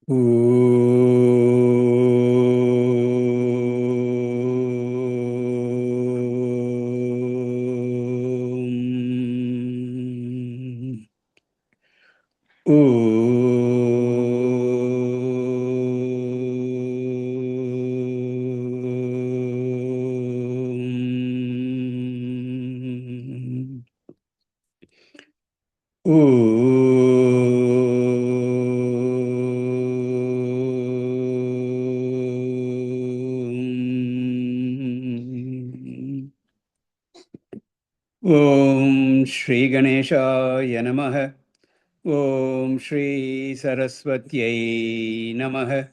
Om Shri Ganeshaya Namaha. Om Shri Saraswatyai Namaha.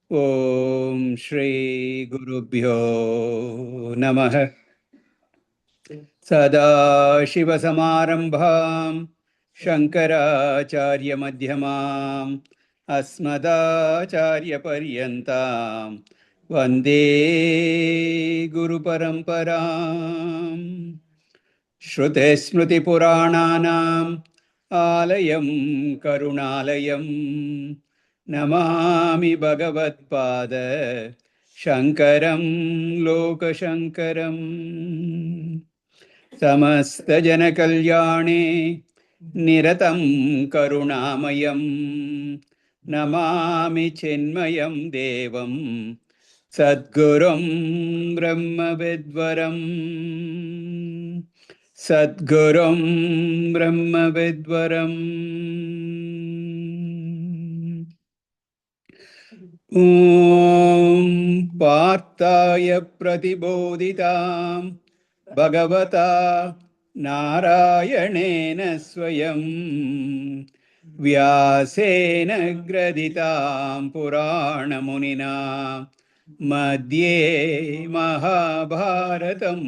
Om Shri Gurubhyo Namaha. Sada Shiva Samarambham Shankaracharya Madhyamam Asmadacharya Paryantam Vande Guru Paramparam. Shruti Smriti Purananam Alayam Karunalayam Namami Bhagavad Pada Shankaram Loka Shankaram Samasta Jana Kalyane Niratam Karunamayam Namami Chinmayam Devam Sadgurum Brahma Vidvaram Sadgurum Brahma Vidvaram. Om Partaya Pratibodhitam Bhagavata Narayanena Swayam Vyasena Graditam Purana Munina Madhye Mahabharatam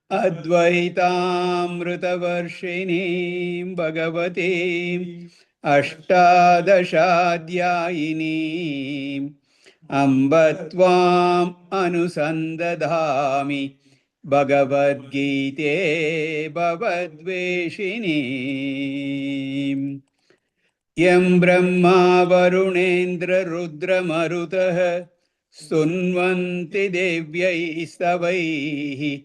Advaitaamritavarshiniim Bhagavatim Ashtadashadyayiniim Ambatvam Anusandadhami Bhagavad Gite Bhavadveshiniim Yam Brahma Varunendra Rudra Marutah Sunvanti Devyai Stavaihi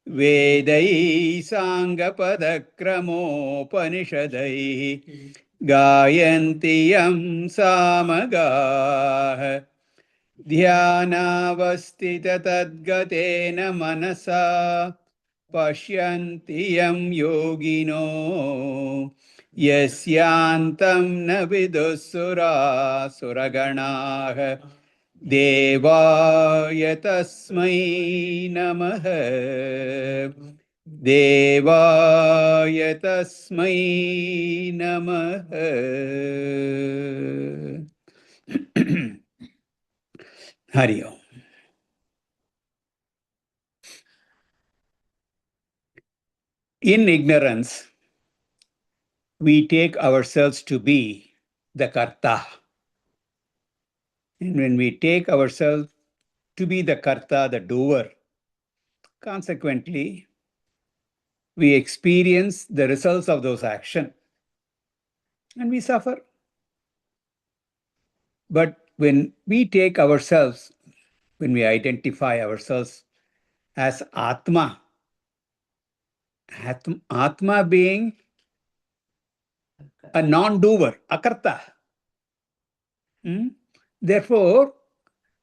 Vedai Sangapadakrammo Panishadai Gayanti Yam Samagah Dhyanavastita Tadgatena Manasa Pashyanti Yam Yogino Yasyantam na vidusura suraganah Devaya tasmai namaha Devaya tasmai namaha. Hari Om. In ignorance, we take ourselves to be the Karta. And when we take ourselves to be the Karta, the doer, consequently, we experience the results of those actions and we suffer. But when we take ourselves, when we identify ourselves as Atma, Atma being a non-doer, akarta. Therefore,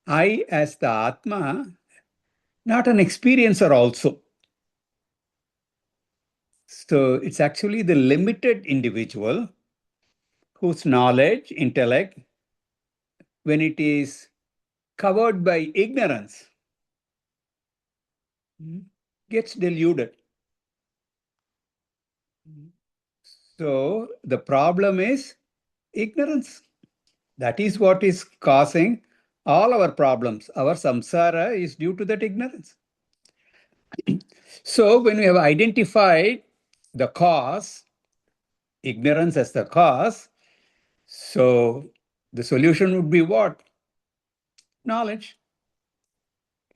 I as the Atma, not an experiencer also. So it's actually the limited individual whose knowledge, intellect, when it is covered by ignorance, gets deluded. So the problem is ignorance. That is what is causing all our problems. Our samsara is due to that ignorance. So when we have identified the cause, ignorance as the cause, so the solution would be what? Knowledge.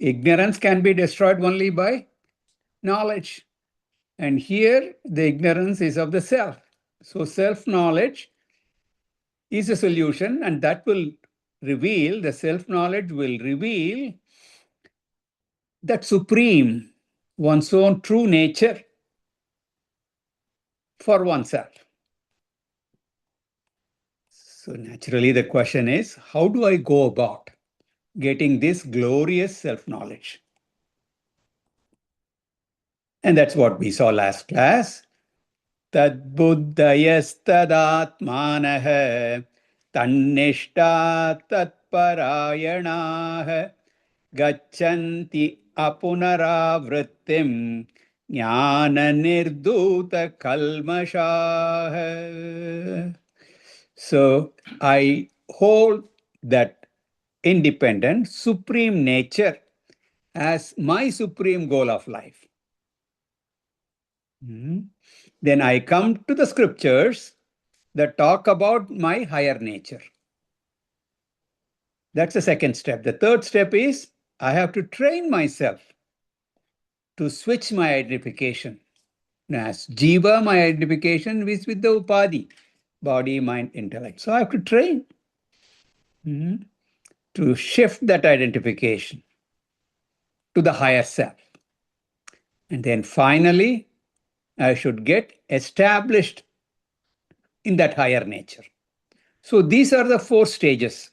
Ignorance can be destroyed only by knowledge. And here the ignorance is of the self. So self-knowledge is a solution, and that will reveal, the self-knowledge will reveal that supreme, one's own true nature for oneself. So naturally the question is, how do I go about getting this glorious self-knowledge? And that's what we saw last class. Tad buddhayastadaatmanah tannishta tatparayanaah gachanti apunaravrittim jnana nirduta kalmashah. So I hold that independent, supreme nature as my supreme goal of life. Then I come to the scriptures that talk about my higher nature. That's the second step. The third step is I have to train myself to switch my identification. As Jiva, my identification is with the Upadhi, body, mind, intellect. So I have to train to shift that identification to the higher self. And then finally, I should get established in that higher nature. So these are the 4 stages.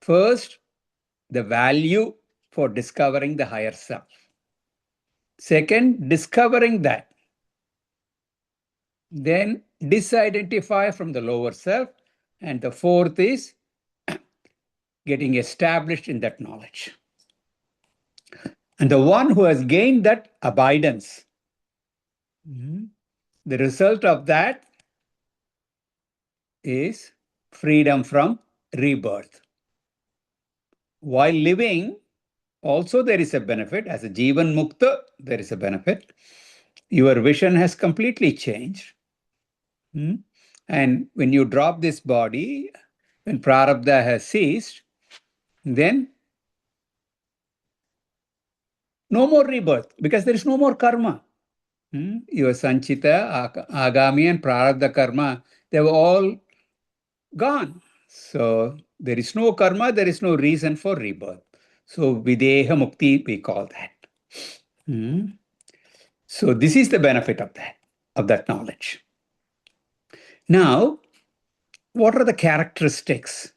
First, the value for discovering the higher self. Second, discovering that. Then disidentify from the lower self. And the fourth is getting established in that knowledge. And the one who has gained that abidance, the result of that is freedom from rebirth. While living, also there is a benefit. As a Jivan Mukta, there is a benefit. Your vision has completely changed. And when you drop this body, when prarabdha has ceased, then no more rebirth, because there is no more karma. Your sanchita, agami, and prarabdha karma, they were all gone. So there is no karma, there is no reason for rebirth. So videha mukti, we call that. So this is the benefit of that knowledge. Now, what are the characteristics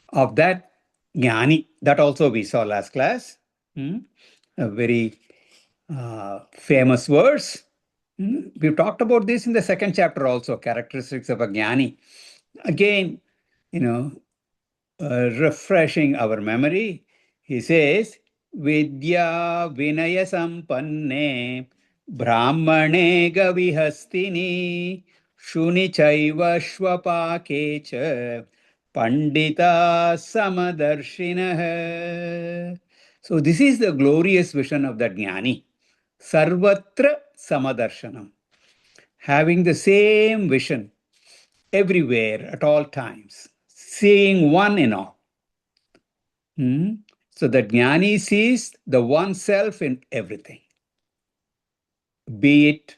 of that jnani? That also we saw last class. A very famous verse. We've talked about this in the second chapter also, characteristics of a jnani. Again, refreshing our memory. He says, Vidya Vinaya Sampanne Brahmane Gavihastini Shuni Chaiva Shvapakecha Pandita Samadarshina. So this is the glorious vision of the jnani. Sarvatra Samadarshanam. Having the same vision everywhere at all times. Seeing one in all. So the jnani sees the one self in everything. Be it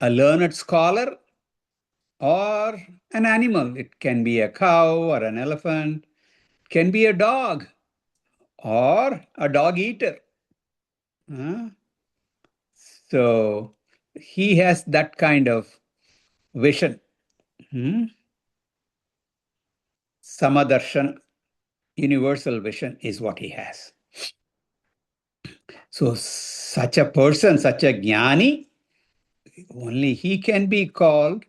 a learned scholar or an animal. It can be a cow or an elephant. It can be a dog or a dog eater. So he has that kind of vision. Samadarshan, universal vision is what he has. So such a person, such a jnani, only he can be called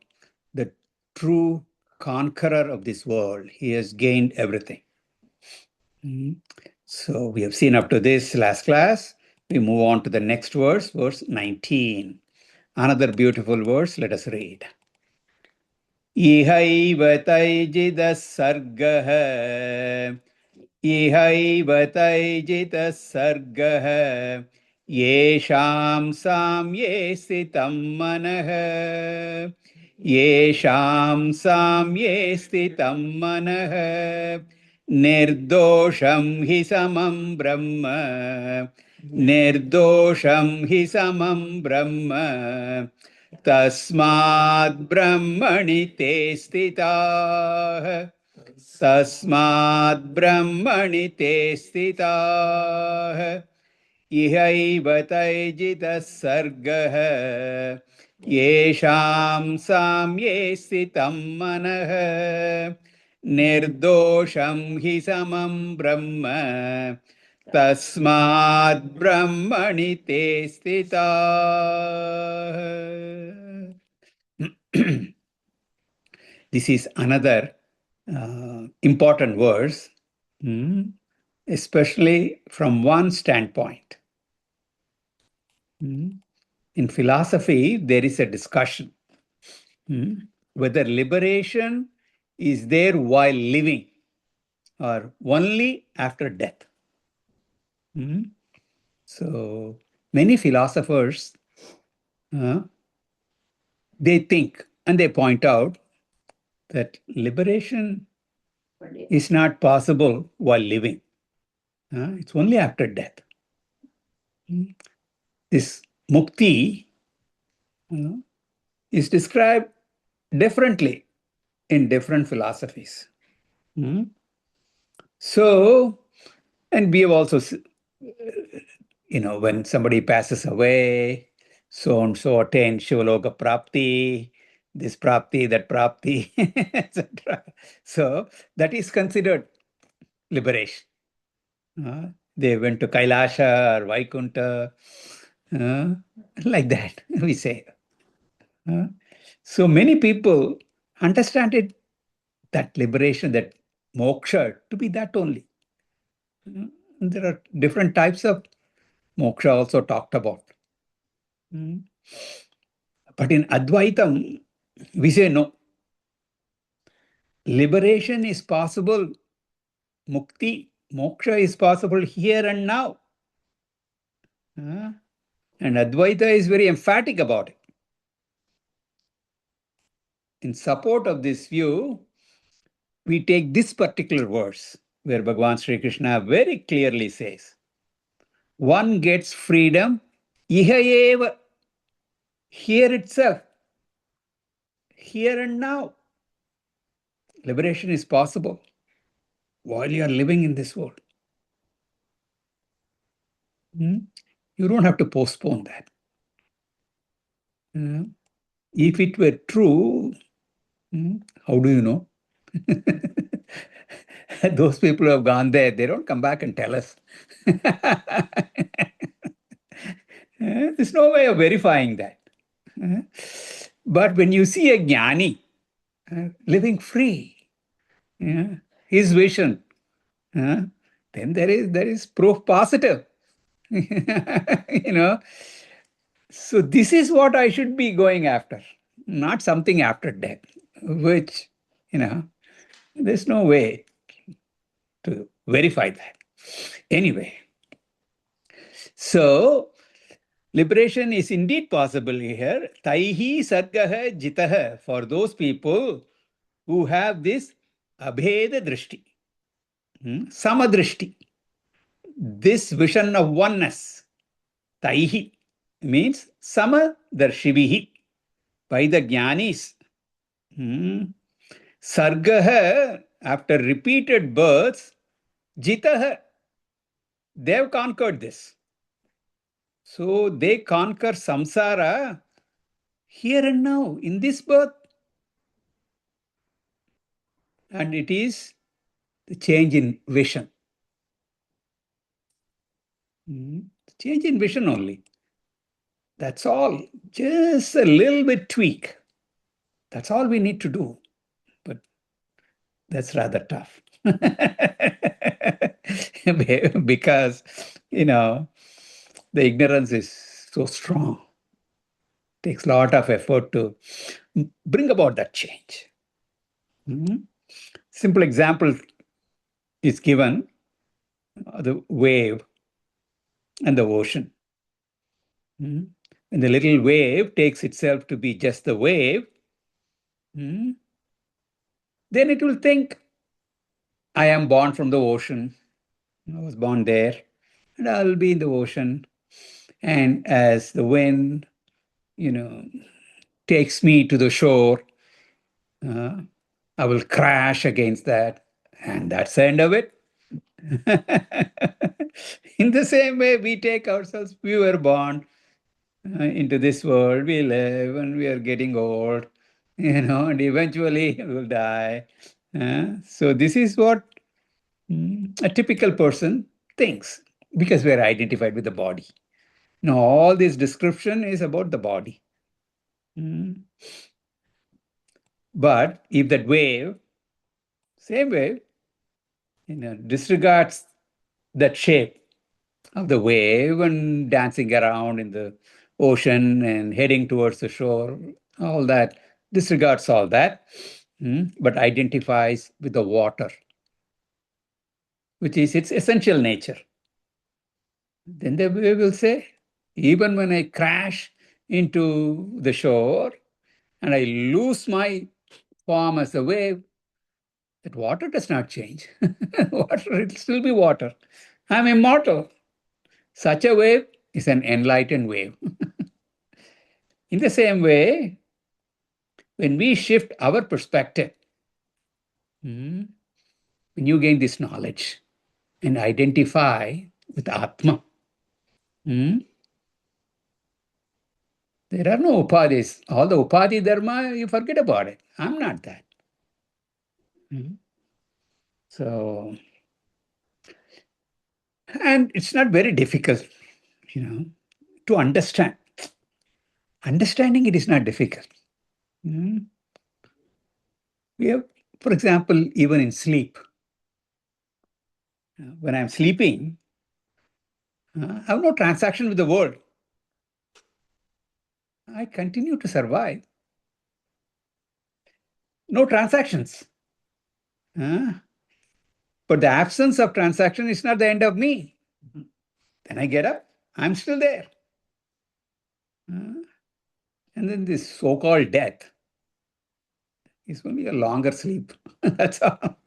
the true conqueror of this world. He has gained everything. So we have seen up to this last class. We move on to the next verse, verse 19. Another beautiful verse. Let us read. Ihaiva taijida sargah ihaiva taijida sargah yesham samye sthitam manah yesham samye sthitam manah nirdosham hi samam brahma nirdosham hi samam brahma Tasmad Brahmani te stitah. Tasmad Brahmani te stitah. Ihaiva taijita sargah. Yesham samye stitam manah. Nirdosham hi samam brahma. Tasmad Brahmani te stitah. This is another important verse, especially from one standpoint. In philosophy, there is a discussion whether liberation is there while living or only after death. So many philosophers, they think and they point out that liberation is not possible while living. It's only after death. This mukti is described differently in different philosophies. So, and we have also, when somebody passes away, so and so attained Shivaloka Prapti, this Prapti, that Prapti, etc. So, that is considered liberation. They went to Kailasha or Vaikunta, like that, we say. So many people understand it, that liberation, that moksha, to be that only. There are different types of moksha also talked about. But in Advaitam, we say no. Liberation is possible, mukti, moksha is possible here and now. And Advaita is very emphatic about it. In support of this view, we take this particular verse where Bhagavan Sri Krishna very clearly says, one gets freedom, iha eva, here itself, here and now. Liberation is possible while you are living in this world. You don't have to postpone that. If it were true, how do you know? Those people who have gone there, they don't come back and tell us. There's no way of verifying that. But when you see a jnani living free, his vision, then there is proof positive. So this is what I should be going after, not something after death, which, there's no way to verify that. Anyway, so liberation is indeed possible here. Taihi sargaha jitaha, for those people who have this abheda drishti, samadrishti, this vision of oneness. Taihi means samadarshibhihi, by the jnanis. Sargaha, after repeated births, jitaha, they have conquered this. So they conquer samsara here and now, in this birth. And it is the change in vision. Change in vision only. That's all. Just a little bit tweak. That's all we need to do. But that's rather tough. Because, the ignorance is so strong. It takes a lot of effort to bring about that change. Simple example is given, the wave and the ocean. When the little wave takes itself to be just the wave, then it will think, I am born from the ocean. I was born there, and I will be in the ocean. And as the wind, takes me to the shore, I will crash against that, and that's the end of it. In the same way, we take ourselves, we were born into this world, we live, and we are getting old, and eventually we'll die. So this is what a typical person thinks, because we are identified with the body. Now, all this description is about the body. But if that wave, same wave, disregards that shape of the wave and dancing around in the ocean and heading towards the shore, all that, disregards all that, but identifies with the water, which is its essential nature. Then the wave will say, even when I crash into the shore and I lose my form as a wave, that water does not change. Water, it will still be water. I'm immortal. Such a wave is an enlightened wave. In the same way, when we shift our perspective, when you gain this knowledge and identify with Atma, there are no upadhis. All the upadhi dharma, you forget about it. I'm not that. So, and it's not very difficult, to understand. Understanding it is not difficult. We have, for example, even in sleep, when I'm sleeping, I have no transaction with the world. I continue to survive. No transactions. But the absence of transaction is not the end of me. Then I get up, I'm still there. And then this so-called death is only a longer sleep. That's all.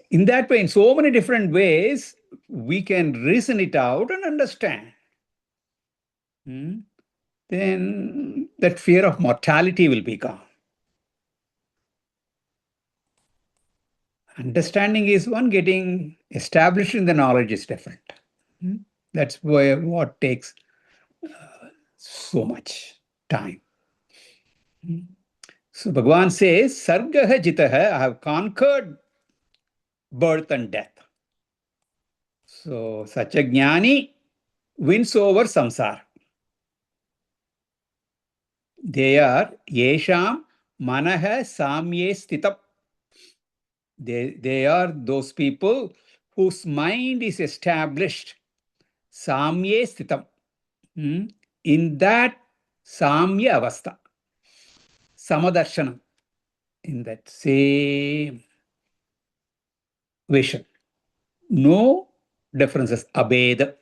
In that way, in so many different ways, we can reason it out and understand. Then that fear of mortality will be gone. Understanding is one, getting established in the knowledge is different. That's where what takes so much time. So Bhagavan says, Sargaha Jitaha, I have conquered birth and death. So such a jnani wins over samsara. They are yesham manaha samye stitam. They are those people whose mind is established samye stitam. In that samya avastha, samadarshana, in that same vision. No differences, abheda.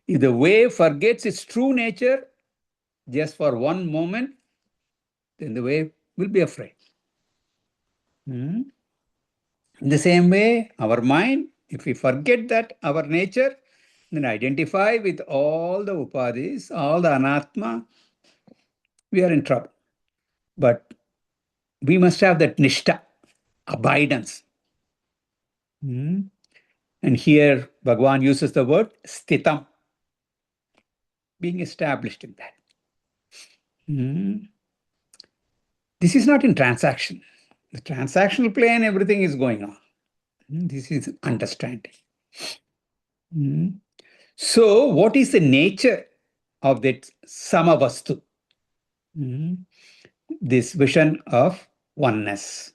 If the wave forgets its true nature just for one moment, then the wave will be afraid. In the same way, our mind, if we forget that our nature, then identify with all the upadhis, all the anatma, we are in trouble. But we must have that nishta, abidance. And here Bhagavan uses the word stitam, being established in that. This is not in transaction. The transactional plane, everything is going on. This is understanding. So, what is the nature of that samavastu? This vision of oneness,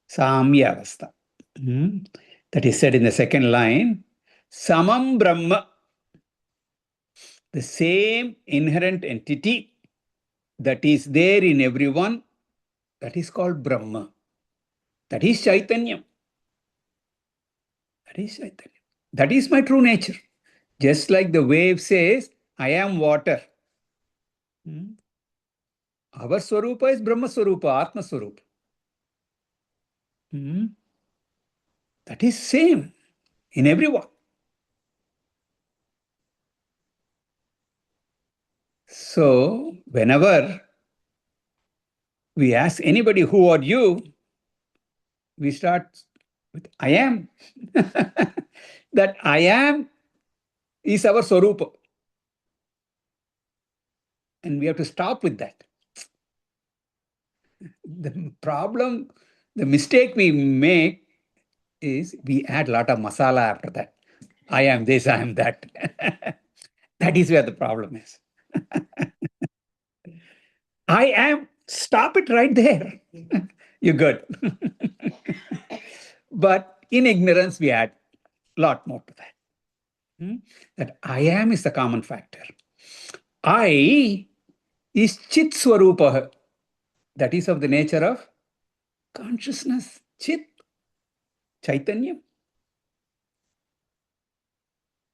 samyavastha. That is said in the second line, samam brahma, the same inherent entity that is there in everyone, that is called Brahma. That is Chaitanya. That is Chaitanya. That is my true nature. Just like the wave says, I am water. Our Swarupa is Brahma Swarupa, Atma Swarupa. That is same in everyone. So whenever we ask anybody, who are you? We start with I am. That I am is our Swarupa. And we have to stop with that. The problem, the mistake we make is we add a lot of masala after that. I am this, I am that. That is where the problem is. I am, stop it right there. You're good. But in ignorance, we add a lot more to that. That I am is the common factor. I is Chit Swarupa. That is of the nature of consciousness, Chit, Chaitanya.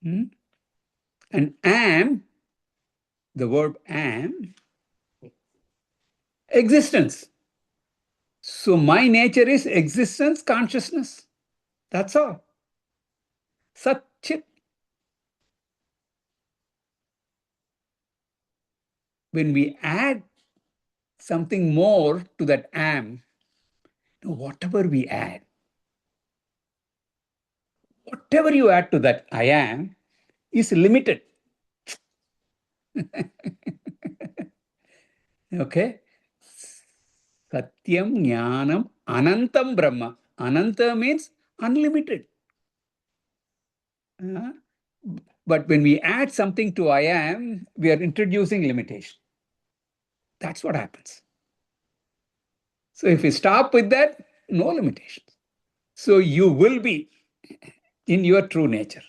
And am, the verb am, existence. So my nature is existence, consciousness. That's all. Sat Chit. When we add something more to that am, whatever we add, whatever you add to that I am is limited. Okay? Satyam Jnanam Anantam Brahma. Ananta means unlimited. But when we add something to I am, we are introducing limitation. That's what happens. So if we stop with that, no limitations. So you will be in your true nature.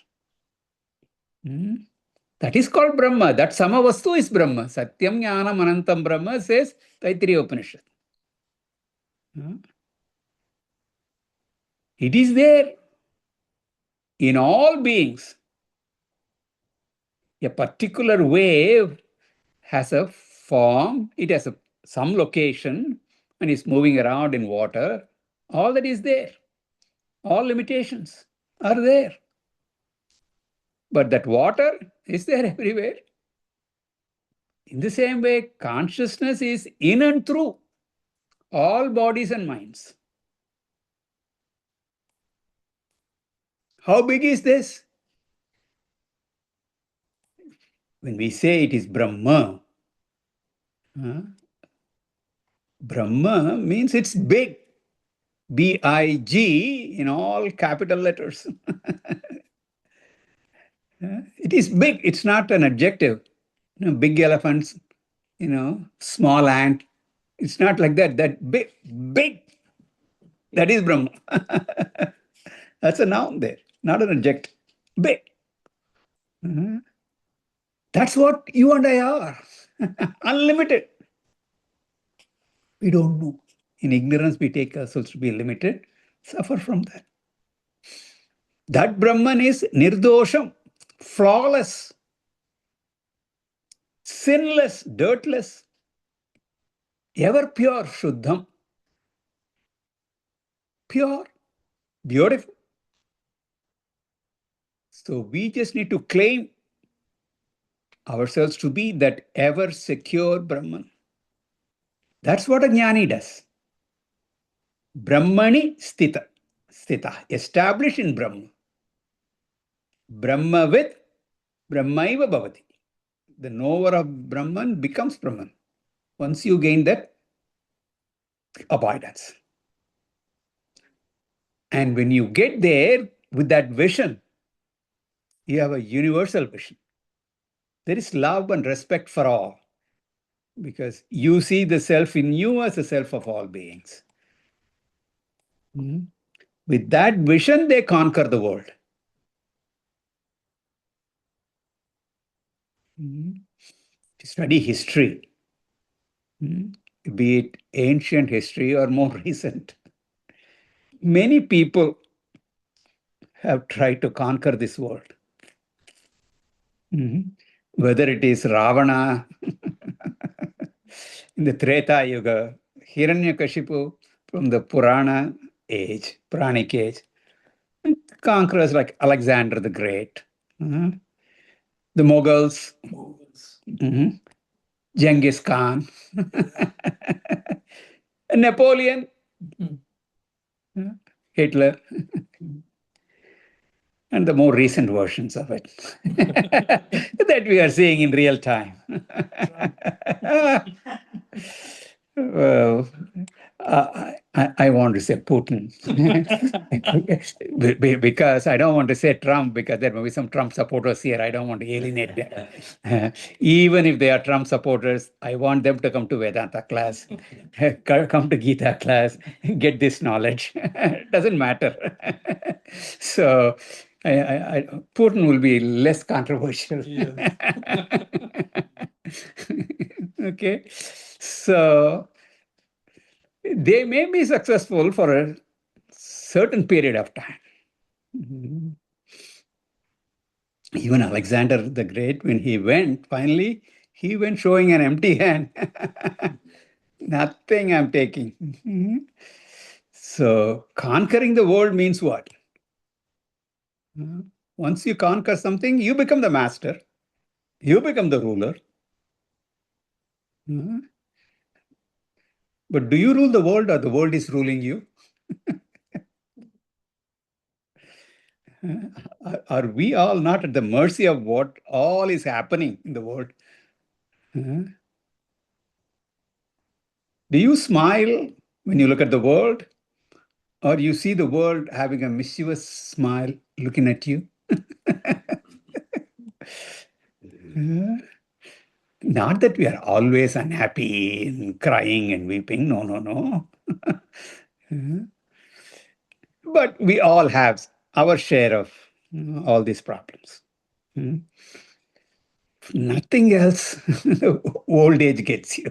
That is called Brahma. That Samavastu is Brahma. Satyam Jnanam Anantam Brahma says Taittiriya Upanishad. It is there in all beings. A particular wave has a form, it has some location, and is moving around in water. All that is there. All limitations are there. But that water is there everywhere. In the same way, consciousness is in and through all bodies and minds. How big is this? When we say it is Brahma, Brahma means it's big. B-I-G in all capital letters. It is big. It's not an adjective. Big elephants, small ant. It's not like that. That big, big. That is Brahma. That's a noun there, not an adjective. Big. That's what you and I are. Unlimited. We don't know. In ignorance, we take ourselves to be limited, suffer from that. That Brahman is nirdosham, flawless, sinless, dirtless, ever pure, shuddham. Pure, beautiful. So we just need to claim ourselves to be that ever secure Brahman. That's what a jnani does. Brahmani stita, established in Brahma. Brahmavid, Brahmaiva bhavati. The knower of Brahman becomes Brahman once you gain that abidance. And when you get there with that vision, you have a universal vision. There is love and respect for all because you see the self in you as the self of all beings. With that vision, they conquer the world. Study history, be it ancient history or more recent. Many people have tried to conquer this world. Whether it is Ravana in the Treta Yuga, Hiranyakashipu from the Purana age, Puranic age, conquerors like Alexander the Great, the Mughals, Genghis Khan, Napoleon, Hitler, and the more recent versions of it that we are seeing in real time. Well, I want to say Putin because I don't want to say Trump because there may be some Trump supporters here. I don't want to alienate them. Even if they are Trump supporters, I want them to come to Vedanta class, come to Gita class, get this knowledge. It doesn't matter. So Putin will be less controversial. Yes. Okay. So they may be successful for a certain period of time. Even Alexander the Great, when he went, finally, he went showing an empty hand. Nothing I'm taking. So conquering the world means what? Once you conquer something, you become the master. You become the ruler. But do you rule the world or the world is ruling you? Are we all not at the mercy of what all is happening in the world? Do you smile when you look at the world, or you see the world having a mischievous smile looking at you? Not that we are always unhappy and crying and weeping. No, no, no. But we all have our share of all these problems. Nothing else, old age gets you.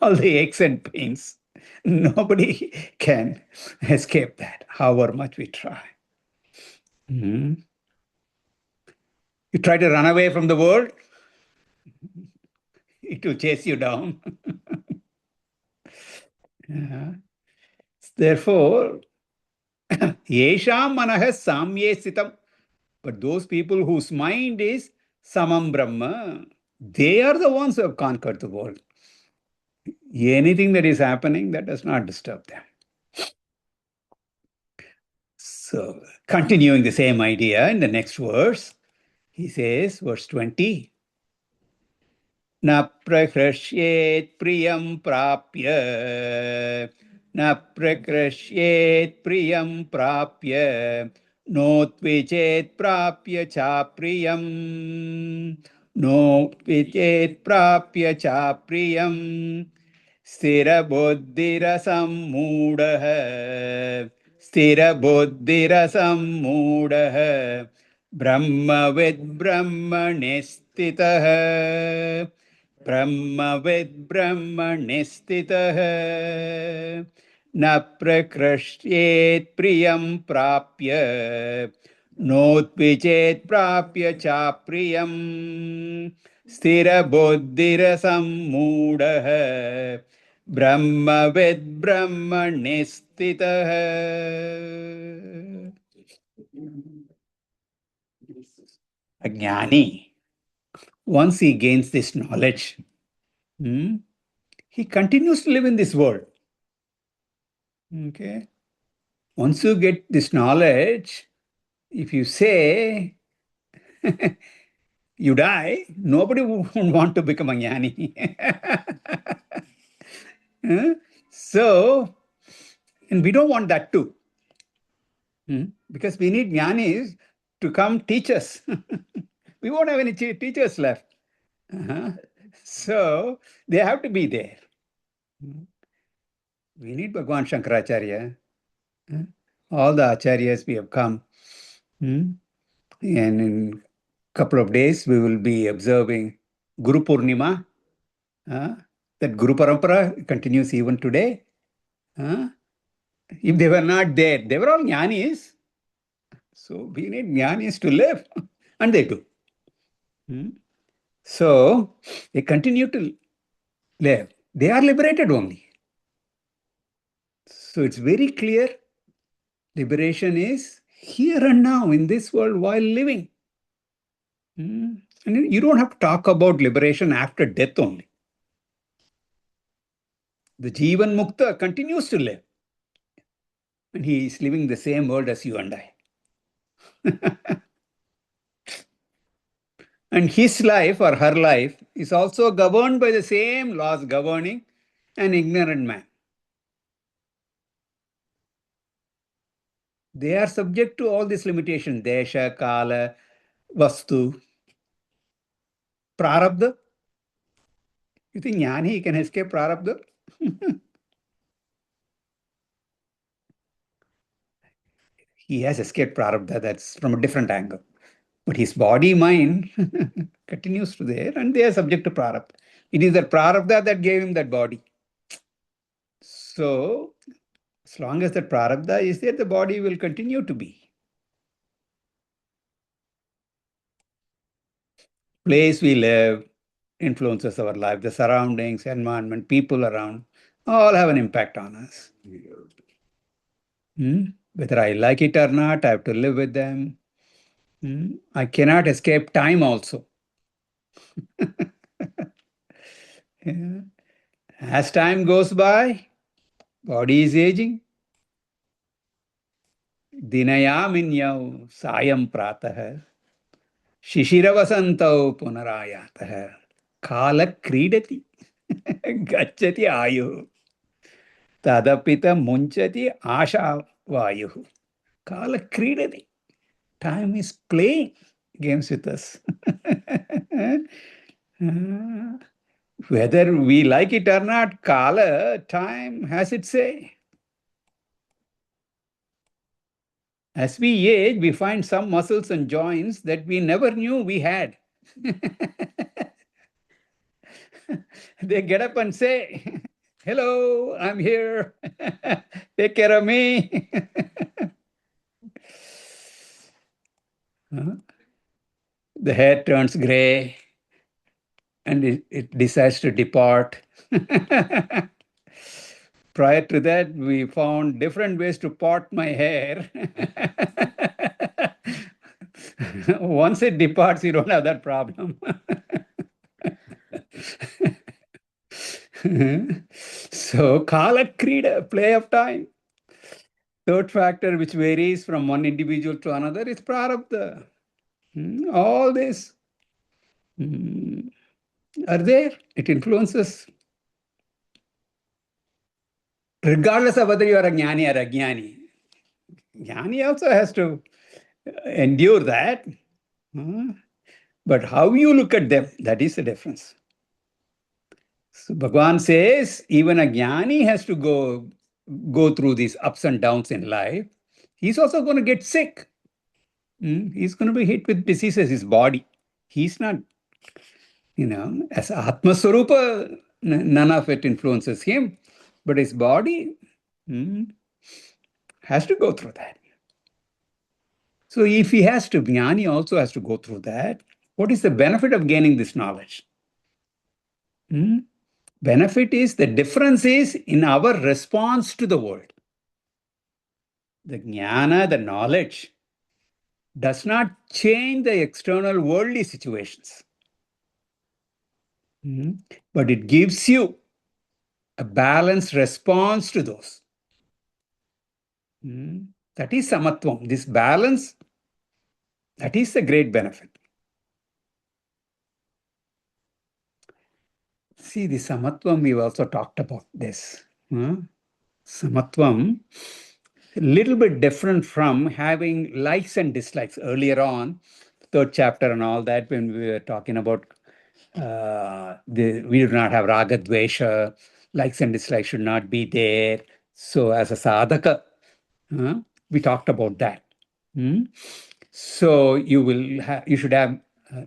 All the aches and pains. Nobody can escape that, however much we try. You try to run away from the world, it will chase you down. Therefore, yesham manah samye sitam. But those people whose mind is samam brahma, they are the ones who have conquered the world. Anything that is happening, that does not disturb them. So, continuing the same idea in the next verse, he says, verse 20, न प्रहृष्येत् प्रियं प्राप्य न प्रकृष्येत् प्रियं प्राप्य नोत्विचेत् प्राप्य चाप्रियं नोत्विचेत् प्राप्य चाप्रियं स्थिरबुद्धिरसम्मूढः स्थिरबुद्धिरसम्मूढः ब्रह्मविद् ब्रह्मणि स्थितः ब्रह्मविद् ब्रह्मणि स्थितः न प्रकृष्येत् प्रियं प्राप्य नोत्विचेत् प्राप्य चाप्रियं स्थिरबुद्धिरसम्मूढः ब्रह्मविद् ब्रह्मणि स्थितः. A jnani, once he gains this knowledge, he continues to live in this world. Okay. Once you get this knowledge, if you say you die, nobody would want to become a jnani. So, and we don't want that too. Because we need jnanis to come teach us. We won't have any teachers left. So they have to be there. We need Bhagwan Shankaracharya. All the acharyas we have come. And in a couple of days, we will be observing Guru Purnima. That Guru Parampara continues even today. If they were not there, they were all jnanis. So we need jnanis to live. And they do. So they continue to live. They are liberated only. So it's very clear. Liberation is here and now in this world while living. And you don't have to talk about liberation after death only. The Jivan Mukta continues to live. And he is living the same world as you and I. And his life or her life is also governed by the same laws governing an ignorant man. They are subject to all these limitations: desha, kala, vastu, prarabdha. You think Jnani can escape prarabdha? He has escaped prarabdha. That's from a different angle. But his body, mind continues to there, and they are subject to prarabdha. It is that prarabdha that gave him that body. So, as long as that prarabdha is there, the body will continue to be. Place we live influences our life. The surroundings, environment, people around, all have an impact on us. Whether I like it or not, I have to live with them. I cannot escape time also. Yeah. As time goes by, body is aging. Dinayaminyau sayam pratah शिशिरवसन्तौ पुनरायातः कालक्रीडति गच्छति आयुः तदपित मुञ्चति आशावायुः कालक्रीडति. Time is playing games with us. Whether we like it or not, Kala, time has its say. As we age, we find some muscles and joints that we never knew we had. They get up and say, hello, I'm here. Take care of me. The hair turns gray and it decides to depart. Prior to that, we found different ways to part my hair. Once it departs, you don't have that problem. So, Kala Krida, play of time. Third factor, which varies from one individual to another, is Prarabdha. All this are there. It influences. Regardless of whether you are a Jnani or a Jnani. Jnani also has to endure that. But how you look at them, that is the difference. So Bhagavan says, even a Jnani has to go through these ups and downs in life. He's also going to get sick. He's going to be hit with diseases, his body. He's not, as Atma Swarupa, none of it influences him. But his body has to go through that. So if he has to, Jnani also has to go through that. What is the benefit of gaining this knowledge? Benefit is the difference is in our response to the world. The jnana, the knowledge, does not change the external worldly situations. But it gives you a balanced response to those. That is samatvam. This balance, that is the great benefit. See, the samatvam, we've also talked about this. Samatvam, a little bit different from having likes and dislikes. Earlier on, third chapter and all that, when we were talking about we do not have raga dvesha, likes and dislikes should not be there. So as a sadhaka, we talked about that. So you should have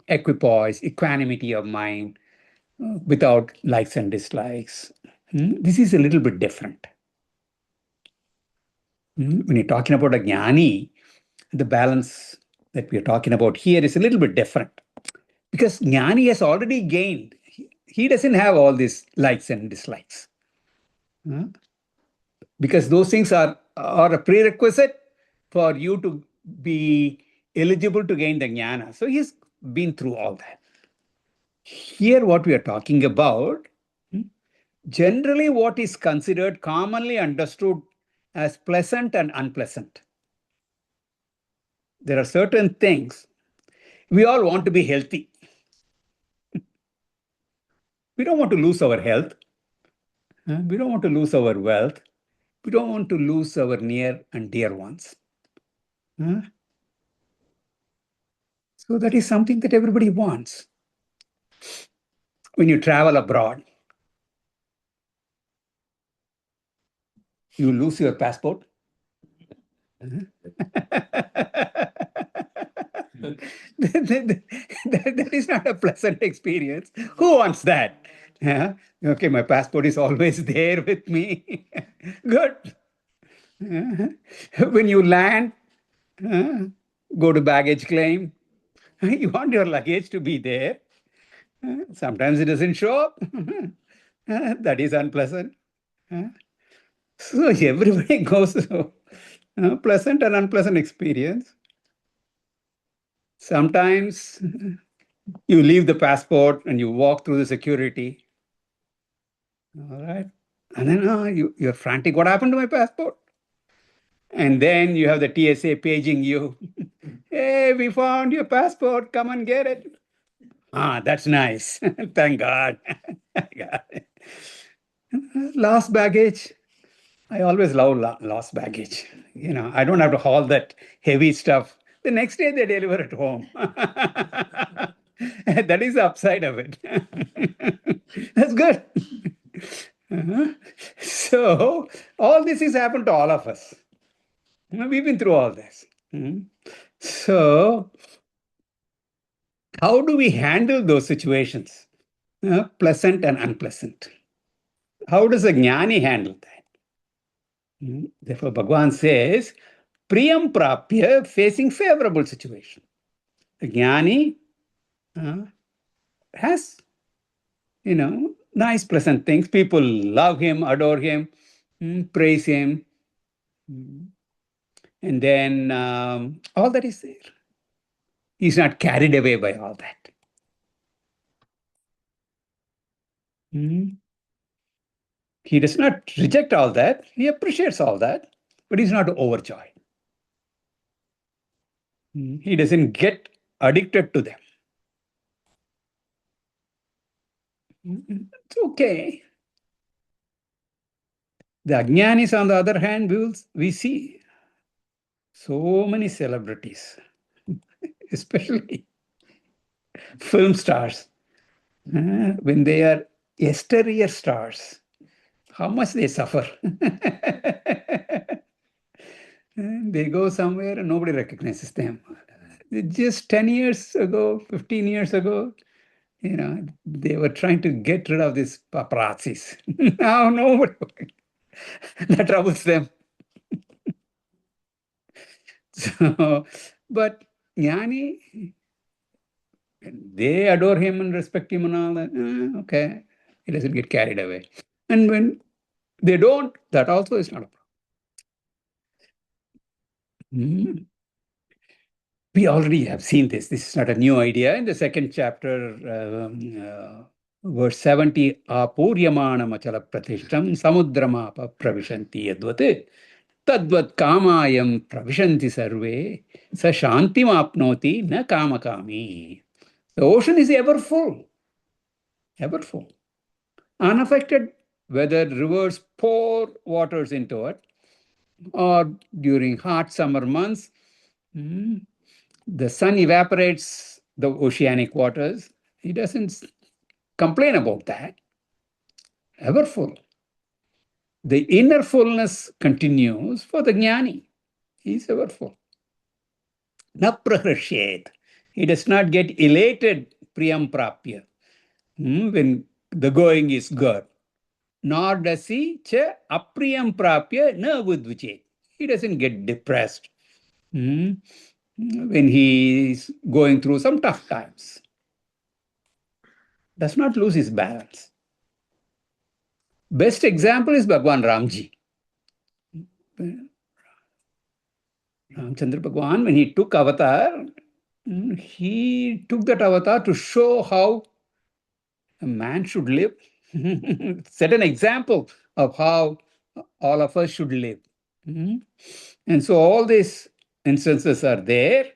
equipoise, equanimity of mind without likes and dislikes. This is a little bit different. When you're talking about a jnani, the balance that we're talking about here is a little bit different. Because jnani has already gained. He doesn't have all these likes and dislikes. Because those things are a prerequisite for you to be eligible to gain the jnana. So he's been through all that. Here, what we are talking about, generally what is considered commonly understood as pleasant and unpleasant. There are certain things. We all want to be healthy. We don't want to lose our health. We don't want to lose our wealth. We don't want to lose our near and dear ones. So that is something that everybody wants. When you travel abroad, you lose your passport. That is not a pleasant experience. Who wants that? Yeah. Okay, my passport is always there with me. Good. When you land, go to baggage claim. You want your luggage to be there. Sometimes it doesn't show up. That is unpleasant. So everybody goes through pleasant and unpleasant experience. Sometimes you leave the passport and you walk through the security. All right. And then you're frantic. What happened to my passport? And then you have the TSA paging you. Hey, we found your passport. Come and get it. That's nice. Thank God. Lost baggage. I always love lost baggage. I don't have to haul that heavy stuff. The next day they deliver it home. That is the upside of it. That's good. So all this has happened to all of us. We've been through all this. So how do we handle those situations? Pleasant and unpleasant. How does a jnani handle that? Therefore, Bhagavan says, Priyam Prapya, facing favorable situation. A jnani has, nice, pleasant things. People love him, adore him, praise him. And then all that is there. He's not carried away by all that. He does not reject all that. He appreciates all that, but he's not overjoyed. He doesn't get addicted to them. It's okay. The Ajnanis, on the other hand, we see so many celebrities, especially film stars, when they are exterior stars, how much they suffer. They go somewhere and nobody recognizes them. Just 10 years ago, 15 years ago, they were trying to get rid of these paparazzis. Now nobody that troubles them. So, but Jnani, they adore him and respect him and all that. Okay, he doesn't get carried away. And when they don't, that also is not a problem. We already have seen this. This is not a new idea. In the second chapter, verse 70, Apuryamana machala pratishtam samudramapa pravishanti yadvat tadvat kamayam pravishanti sarve sa shantim apnoti na kamakami. The ocean is ever full, unaffected whether rivers pour waters into it or during hot summer months. The sun evaporates the oceanic waters. He doesn't complain about that. Ever full. The inner fullness continues for the jnani. He's ever full. Na prahrashyet. He does not get elated priyam prapya when the going is good. Nor does he cha apriyam prapya na vidvichet. He doesn't get depressed when he is going through some tough times. Does not lose his balance. Best example is Bhagwan Ramji. Ramchandra Bhagwan, when he took avatar, he took that avatar to show how A man should live. Set an example of how all of us should live. And so all these instances are there.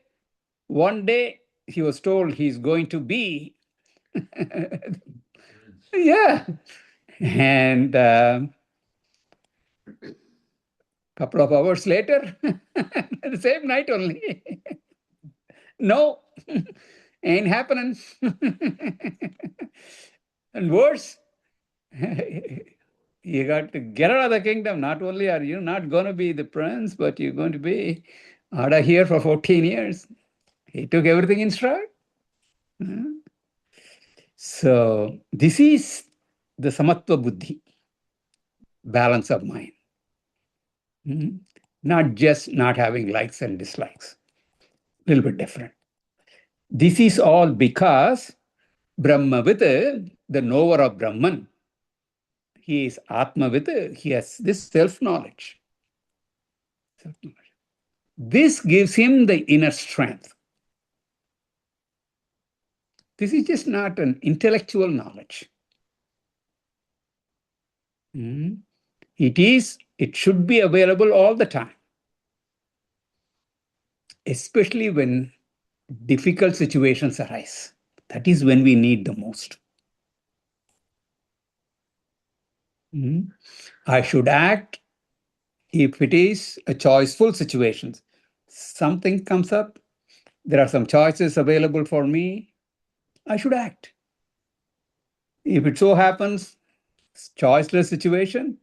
One day he was told he's going to be, yeah. And couple of hours later, the same night only, no, ain't happening. And worse, you got to get out of the kingdom. Not only are you not going to be the prince, but you're going to be out of here for 14 years. He took everything in stride. So this is the samatva buddhi, balance of mind. Not just not having likes and dislikes. A little bit different. This is all because Brahmavit, the knower of Brahman, he is Atmavit, he has this self-knowledge. This gives him the inner strength. This is just not an intellectual knowledge. It should be available all the time, especially when difficult situations arise. That is when we need the most. I should act if it is a choiceful situation. Something comes up, there are some choices available for me, I should act. If it so happens, choiceless situation,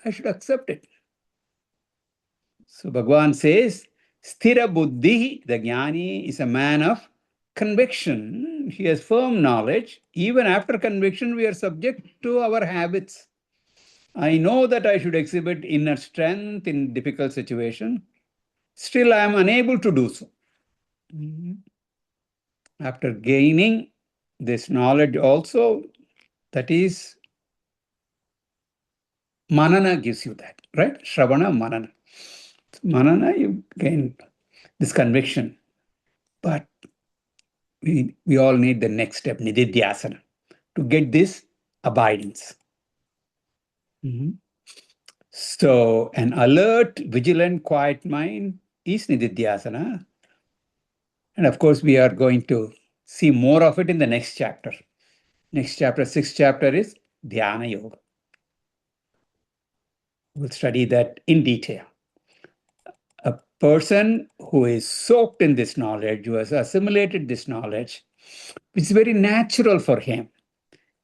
I should accept it. So Bhagwan says, Sthira Buddhi, the Jnani, is a man of conviction. He has firm knowledge. Even after conviction, we are subject to our habits. I know that I should exhibit inner strength in difficult situation. Still, I am unable to do so. After gaining this knowledge also, that is, manana gives you that, right? Shravana, manana. Manana, you gain this conviction. But we all need the next step, nididhyasana, to get this abidance. So an alert, vigilant, quiet mind is nididhyasana. And of course, we are going to see more of it in the next chapter. Next chapter, 6th chapter is Dhyana Yoga. We'll study that in detail. A person who is soaked in this knowledge, who has assimilated this knowledge, it's very natural for him.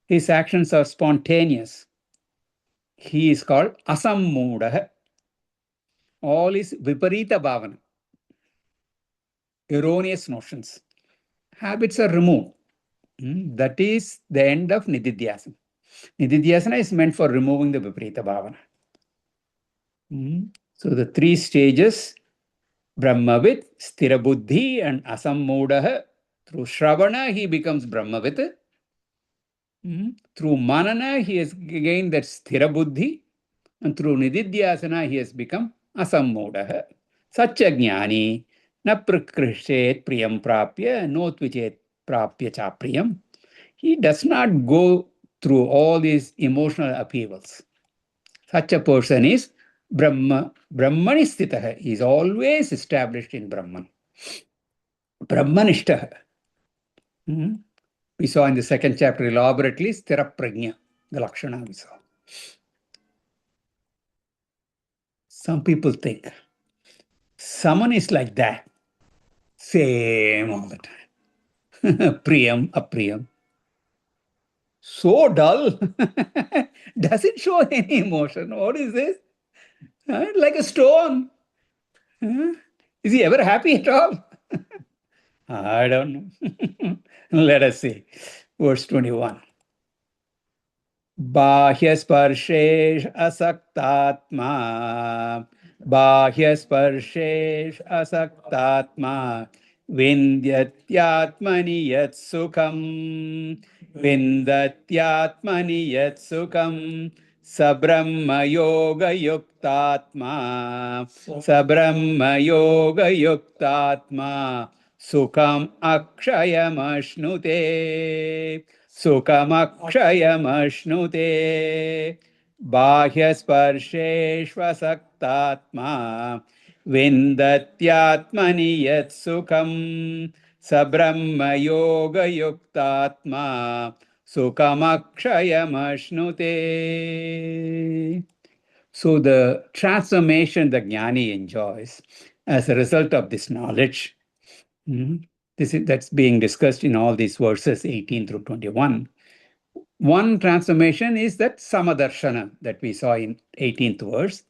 His actions are spontaneous. He is called asammudaha. All is viparita bhavana, erroneous notions. Habits are removed. That is the end of nididhyasana. Nididhyasana is meant for removing the viparita bhavana. So the 3 stages, Brahmavit, Sthira Buddhi, and Asammudaha. Through Shravana, he becomes Brahmavit. Through Manana, he has gained that Sthira Buddhi. And through Nididhyasana, he has become Asammudaha. Sacha Jnani, na prakrishet priyam prapya, notvichet prapya cha priyam. He does not go through all these emotional upheavals. Such a person is Brahmani sthitaha. He is always established in Brahman. Brahmanishtaha. We saw in the 2nd chapter elaborately, sthira prajna, the lakshana we saw. Some people think someone is like that, same all the time. Priyam, apriyam. So dull. Doesn't show any emotion. What is this? Like a stone. Is he ever happy at all? I don't know. Let us see. Verse 21. Bahyasparshesh asaktatma. Bahyasparshesh asaktatma. Vindatyatmani yat sukham. Vindatyatmani yat sukham. Sabrahma yoga yuktatma. Sabrahma yoga yuktatma. Sukham akshayam ashnute. सुखमक्षयमश्नुते बाह्यस्पर्शेष्वसक्तात्मा विन्दत्यात्मनि यत्सुखं स ब्रह्मयोगयुक्तात्मा सुखमक्षयमश्नुते. So the transformation the jnani enjoys as a result of this knowledge, that's being discussed in all these verses 18 through 21. One transformation is that samadarshana that we saw in 18th verse.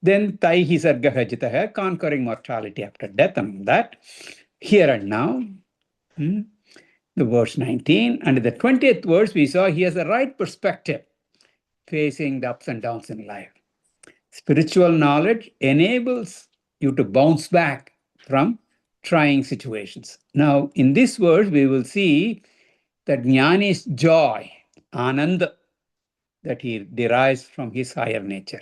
Then taihi sargaha jitaha, conquering mortality after death, and that here and now. The verse 19. And in the 20th verse, we saw he has the right perspective facing the ups and downs in life. Spiritual knowledge enables you to bounce back from trying situations. Now, in this verse, we will see that jnani's joy, Anand, that he derives from his higher nature.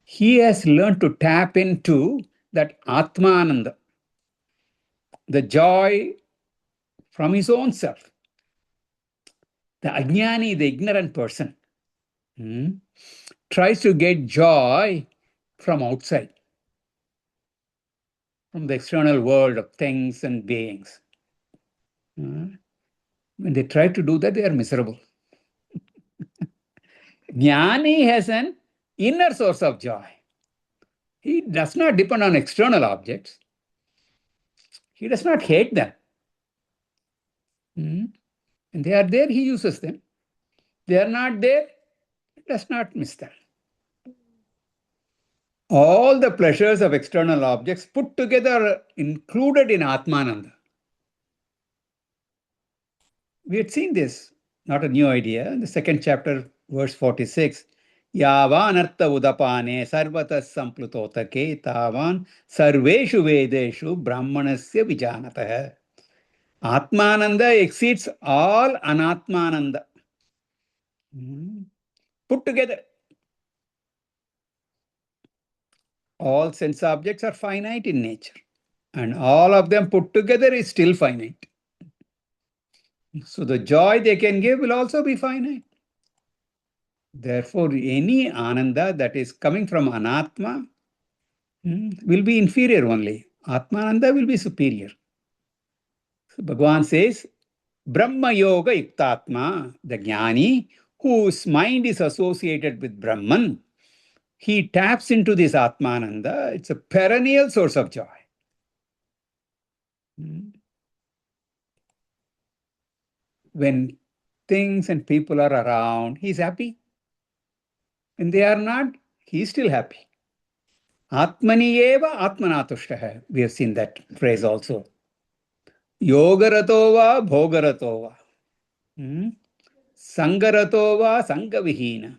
He has learned to tap into that Atmananda, the joy from his own self. The ajnani, the ignorant person, tries to get joy from outside, from the external world of things and beings. When they try to do that, they are miserable. Jnani has an inner source of joy. He does not depend on external objects. He does not hate them. And they are there, he uses them. They are not there, he does not miss them. All the pleasures of external objects put together are included in Atmananda. We had seen this, not a new idea, in the second chapter, verse 46. Yavanartha udapane sarvatas samplutotake tavan sarveshu vedeshu brahmanasya vijanatah. Atmananda exceeds all anatmananda. Put together. All sense objects are finite in nature, and all of them put together is still finite. So the joy they can give will also be finite. Therefore, any ananda that is coming from anatma will be inferior only. Atmananda will be superior. So Bhagavan says, Brahma Yoga Yuktatma, the jnani, whose mind is associated with Brahman, he taps into this Atmananda. It's a perennial source of joy. When things and people are around, he's happy. When they are not, he's still happy. Atmani eva atmanatushtaha. We have seen that phrase also. Yogarato va bhogarato va. Sangarato va sangavihina.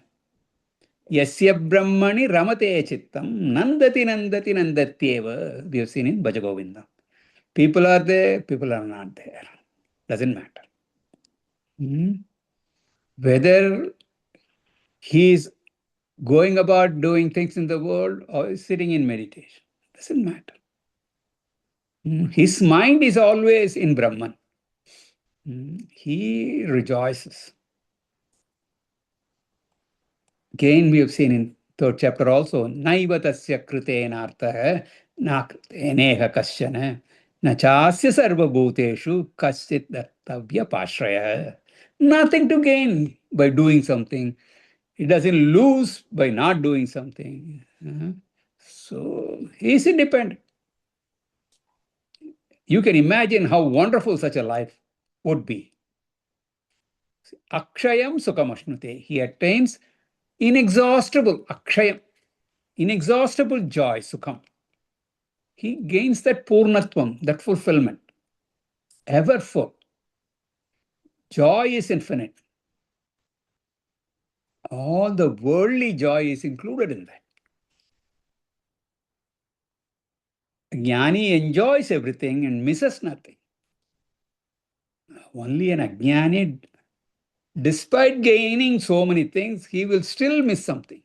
Yasya brahmani ramate chittam nandati nandati nandatyeva. We have seen in Bhajagovinda. People are there, people are not there. Doesn't matter. Whether he is going about doing things in the world or sitting in meditation, doesn't matter. His mind is always in Brahman. He rejoices. Again, we have seen in third chapter also, Naiva tasya kritena artha na kriteneha kasyana na chasya sarva bhuteshu kasyit dartavya pashraya. Nothing to gain by doing something. He doesn't lose by not doing something. So he is independent. You can imagine how wonderful such a life would be. Akshayam sukhamashnute. He attains inexhaustible akshayam, inexhaustible joy, sukham. He gains that purnatvam, that fulfillment, ever full. Joy is infinite. All the worldly joy is included in that. Jnani enjoys everything and misses nothing. Only an ajnani, despite gaining so many things, he will still miss something.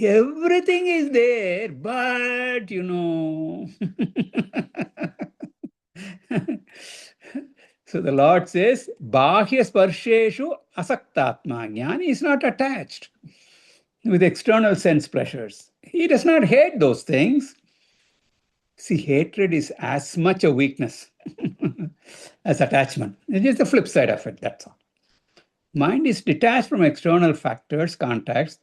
Everything is there, but So the Lord says, Bahya Sparsheshu Asaktatma. Jnani is not attached with external sense pleasures. He does not hate those things. See, hatred is as much a weakness as attachment. It's just the flip side of it, that's all. Mind is detached from external factors, contacts,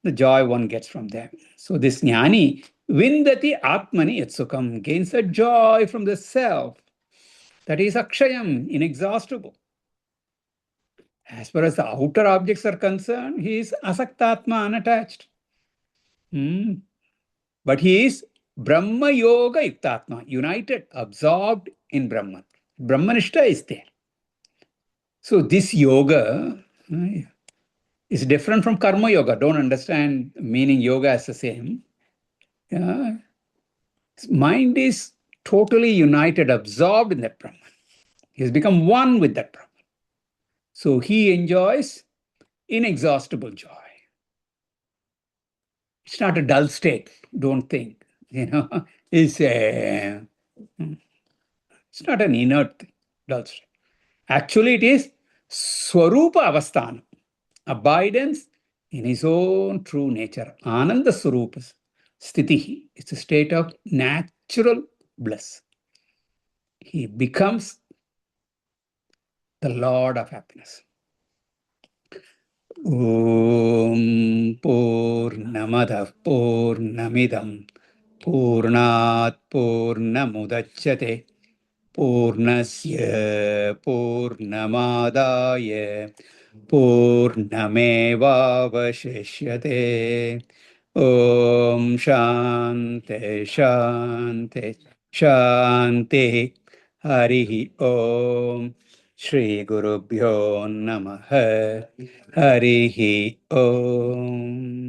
the joy one gets from them. So this jnani, vindati atmani yatsukam, gains a joy from the self. That is akshayam, inexhaustible. As far as the outer objects are concerned, he is asaktatma, unattached. But he is Brahma Yoga Yuktatma, united, absorbed in Brahman. Brahmanishta is there. So this yoga is different from Karma Yoga. Don't understand meaning yoga as the same. Mind is totally united, absorbed in that Brahman. He has become one with that Brahman. So he enjoys inexhaustible joy. It's not a dull state, don't think. It's not an inert thing, dull state. Actually, it is Swarupa Avasthanam, abidance in his own true nature. Ananda Swarupa Sthitihi. It's a state of natural bliss. He becomes the Lord of happiness. Om Purnamadav Purnamidam Purnat Purnamudachyate Purnasya Purnamadaya Purnamevavashishyate. Om Shanti Shanti Shanti. Harihi Om. Shri Gurubhyo Namaha. Harihi Om.